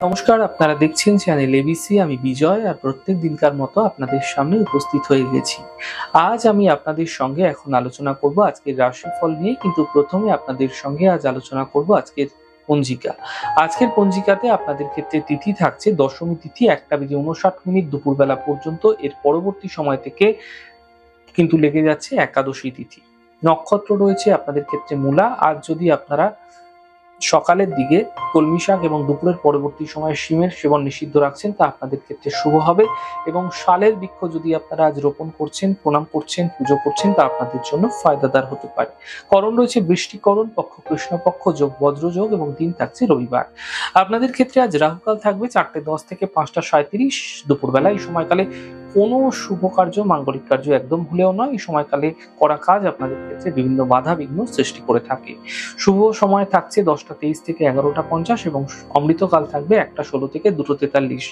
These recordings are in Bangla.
নমস্কার, আপনারা দেখছেন চ্যানেল এবিসি। আমি বিজয় আর প্রত্যেক দিনকার মতো আপনাদের সামনে উপস্থিত হয়ে গেছি। আজ আমি আপনাদের সঙ্গে এখন আলোচনা করব আজকের রাশিফল নিয়ে, কিন্তু প্রথমে আপনাদের সঙ্গে আজ আলোচনা করব আজকের পঞ্জিকা। আজকের পঞ্জিকাতে আপনাদের ক্ষেত্রে তিথি থাকছে দশমী তিথি 1:59 দুপুরবেলা পর্যন্ত। এর পরবর্তী সময় থেকে কিন্তু লেগে যাচ্ছে একাদশী তিথি। নক্ষত্র রয়েছে আপনাদের ক্ষেত্রে মূলা। আজ যদি আপনারা সকালের দিকে কলমি শাক এবং দুপুরের পরবর্তী সময়ে শিমের সেবন নিষিদ্ধ রাখছেন, তা আপনাদের ক্ষেত্রে শুভ হবে। এবং শালের বৃক্ষ যদি আপনারা আজ রোপণ করছেন, প্রণাম করছেন, পুজো করছেন, তা আপনাদের জন্য ফায়দাদার হতে পারে। করণ রয়েছে বৃষ্টিকরণ, পক্ষ কৃষ্ণপক্ষ, যোগ বজ্রযোগ এবং দিন থাকছে রবিবার। আপনাদের ক্ষেত্রে আজ রাহুকাল থাকবে 4:10 থেকে 5:37 দুপুরবেলা। এই সময়কালে কোনো শুভ কার্য, মাঙ্গলিক কার্য একদম ভুলেও নয়। এই সময়কালে করা কাজ আপনাদের ক্ষেত্রে বিভিন্ন বাধা বিঘ্ন সৃষ্টি করে থাকে। শুভ সময় থাকছে 10:23 থেকে 11:50 এবং অমৃতকাল থাকবে 1:16 থেকে 2:43।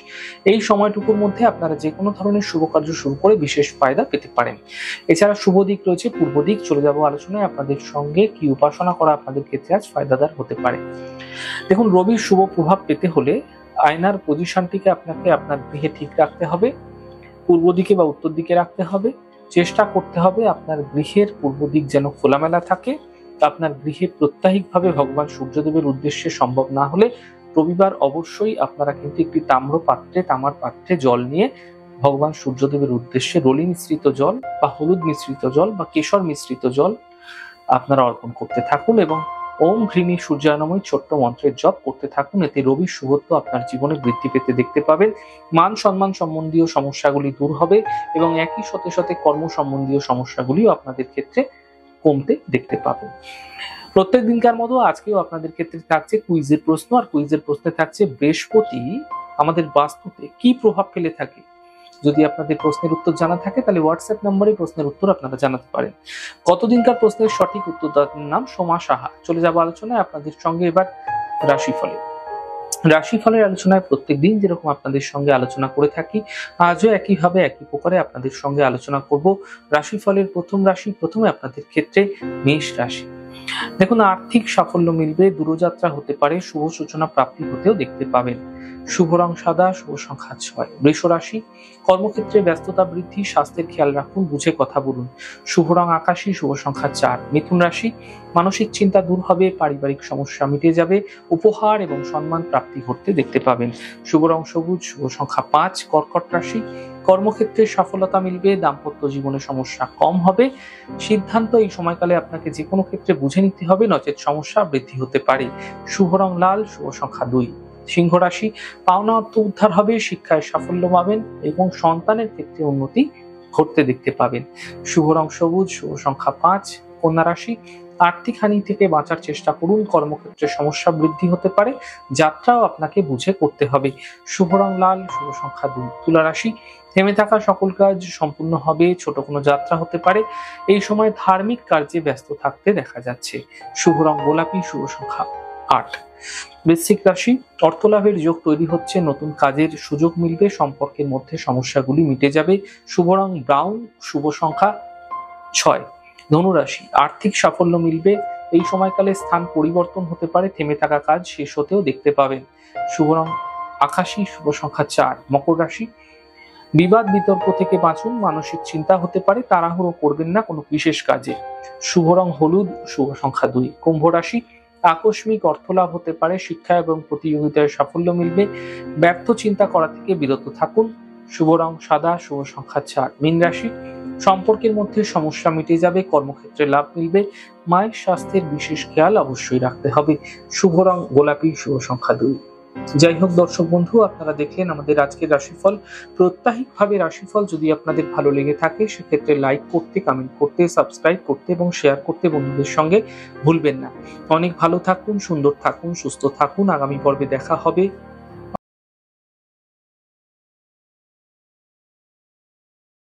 এই সময়টুকুর মধ্যে আপনারা যে কোনো ধরনের শুভ কার্য শুরু করে বিশেষ ফায়দা পেতে পারেন। এছাড়া শুভ দিক রয়েছে পূর্ব দিক। চলে যাব আলোচনায় আপনাদের সঙ্গে কি উপাসনা করা আপনাদের ক্ষেত্রে আজ ফায়দাদার হতে পারে। দেখুন, রবির শুভ প্রভাব পেতে হলে আয়নার পজিশনটিকে আপনাকে আপনার গৃহে ঠিক রাখতে হবে। পূর্ব দিকে বা উত্তর দিকে রাখতে হবে। চেষ্টা করতে হবে আপনার গৃহের পূর্ব দিক যেন খোলামেলা থাকে। আপনার গৃহে প্রত্যাহিকভাবে ভগবান সূর্যদেবের উদ্দেশ্যে সম্ভব না হলে রবিবার অবশ্যই আপনারা কিন্তু একটি তামার পাত্রে জল নিয়ে ভগবান সূর্যদেবের উদ্দেশ্যে রলি মিশ্রিত জল বা হলুদ মিশ্রিত জল বা কেশর মিশ্রিত জল আপনারা অর্পণ করতে থাকুন এবং ওম হ্রিণী সূর্যানময় ছোট্ট মন্ত্রের জপ করতে থাকুন। এতে রবির শুভত্ব আপনার জীবনে বৃদ্ধি পেতে দেখতে পাবেন। মান সম্মান সম্বন্ধীয় সমস্যাগুলি দূর হবে এবং একই সাথে সাথে কর্ম সম্বন্ধীয় সমস্যাগুলিও আপনাদের ক্ষেত্রে কমতে দেখতে পাবেন। প্রত্যেক দিনকার মতো আজকেও আপনাদের ক্ষেত্রে থাকছে কুইজের প্রশ্ন, আর কুইজের প্রশ্নে থাকছে বৃহস্পতি আমাদের বাস্তুতে কি প্রভাব ফেলে থাকে। যদি আপনাদের প্রশ্নের উত্তর জানা থাকে তাহলে হোয়াটসঅ্যাপ নম্বরে প্রশ্নের উত্তর আপনারা জানাতে পারেন। কতদিনকার প্রশ্নের সঠিক উত্তরদাতার নাম সোমা সাহা। চলে যাব আলোচনায় আপনাদের সঙ্গে এবার রাশিফলে। রাশিফলের আলোচনায় প্রত্যেকদিন যেরকম আপনাদের সঙ্গে আলোচনা করে থাকি, আজও একইভাবে একই প্রকারে আপনাদের সঙ্গে আলোচনা করব রাশিফলের প্রথম রাশি। প্রথমে আপনাদের ক্ষেত্রে মেষ রাশি। দেখুন, আর্থিক সাফল্য মিলবে, দূরযাত্রা হতে পারে, শুভ সূচনা প্রাপ্তি হতেও দেখতে পাবেন। শুভ রং সাদা, শুভ সংখ্যা 6। বৃষ রাশি। কর্মক্ষেত্রে ব্যস্ততা বৃদ্ধি, স্বাস্থ্যের খেয়াল রাখুন, বুঝে কথা বলুন। শুভ রং আকাশী, শুভ সংখ্যা 4। মিথুন রাশি। মানসিক চিন্তা দূর হবে, পারিবারিক সমস্যা মিটে যাবে, উপহার এবং সম্মান প্রাপ্তি ঘটতে দেখতে পাবেন। শুভ রং সবুজ, শুভ সংখ্যা 5। কর্কট রাশি। কর্মক্ষেত্রে সফলতা মিলবে, দাম্পত্য জীবনে সমস্যা কম হবে। সিদ্ধান্ত এই সময়কালে আপনাকে যে কোনো ক্ষেত্রে বুঝে নিতে হবে, নচেত সমস্যা বৃদ্ধি হতে পারে। শুভ রং লাল, শুভ সংখ্যা 2। সিংহ রাশি। পাওনা অর্থ উদ্ধার হবে, শিক্ষায় সাফল্য পাবেন এবং সন্তানের ক্ষেত্রে উন্নতি ঘটতে দেখতে পাবেন। শুভ রং সবুজ, শুভ সংখ্যা 5। কন্যা রাশি। আর্থিক হানি থেকে বাঁচার চেষ্টা করুন, কর্মক্ষেত্রে সমস্যা বৃদ্ধি হতে পারে, যাত্রাও আপনাকে বুঝে করতে হবে। শুভ রং লাল, শুভ সংখ্যা 2। তুলা রাশি। থেমে থাকা সকল কাজ সম্পূর্ণ হবে, ছোট কোনো যাত্রা হতে পারে। এই সময় ধার্মিক কার্যে ব্যস্ত থাকতে দেখা যাচ্ছে। শুভ রং গোলাপি, শুভ সংখ্যা 8। বৃশ্চিক রাশি। অর্থলাভের যোগ তৈরি হচ্ছে, নতুন কাজের সুযোগ মিলবে, সম্পর্কের মধ্যে সমস্যাগুলি মিটে যাবে। শুভ রং ব্রাউন, শুভ সংখ্যা 6। ধনু রাশি। আর্থিক সাফল্য মিলবে, এই সময়কালে স্থান পরিবর্তন হতে পারে, থেমে থাকা কাজ শেষ হতেও দেখতে পাবেন। শুভ রং আকাশী, শুভ সংখ্যা 4। মকর রাশি। বিবাদ বিতর্ক থেকে বাঁচুন, মানসিক চিন্তা হতে পারে, তাড়াহুড়ো করবেন না কোনো বিশেষ কাজে। শুভ রং হলুদ, শুভ সংখ্যা 2। কুম্ভ রাশি। আকস্মিক অর্থলাভ হতে পারে, শিক্ষা এবং প্রতিযোগিতায় সাফল্য মিলবে, ব্যর্থ চিন্তা করা থেকে বিরত থাকুন। শুভ রং সাদা, শুভ সংখ্যা 4। মীন রাশি। সম্পর্কের মধ্যে সমস্যা মিটে যাবে, কর্মক্ষেত্রে লাভ মিলবে, মায়ের স্বাস্থ্যের বিশেষ খেয়াল অবশ্যই রাখতে হবে। শুভ রং গোলাপি, শুভ সংখ্যা 2। যাই হোক দর্শক বন্ধু, আপনারা দেখলেন আমাদের আজকের রাশিফল। প্রত্যাহিকভাবে রাশিফল যদি আপনাদের ভালো লেগে থাকে সেক্ষেত্রে লাইক করতে, কমেন্ট করতে, সাবস্ক্রাইব করতে এবং শেয়ার করতে বন্ধুদের সঙ্গে ভুলবেন না। অনেক ভালো থাকুন, সুন্দর থাকুন, সুস্থ থাকুন। আগামী পর্বে দেখা হবে।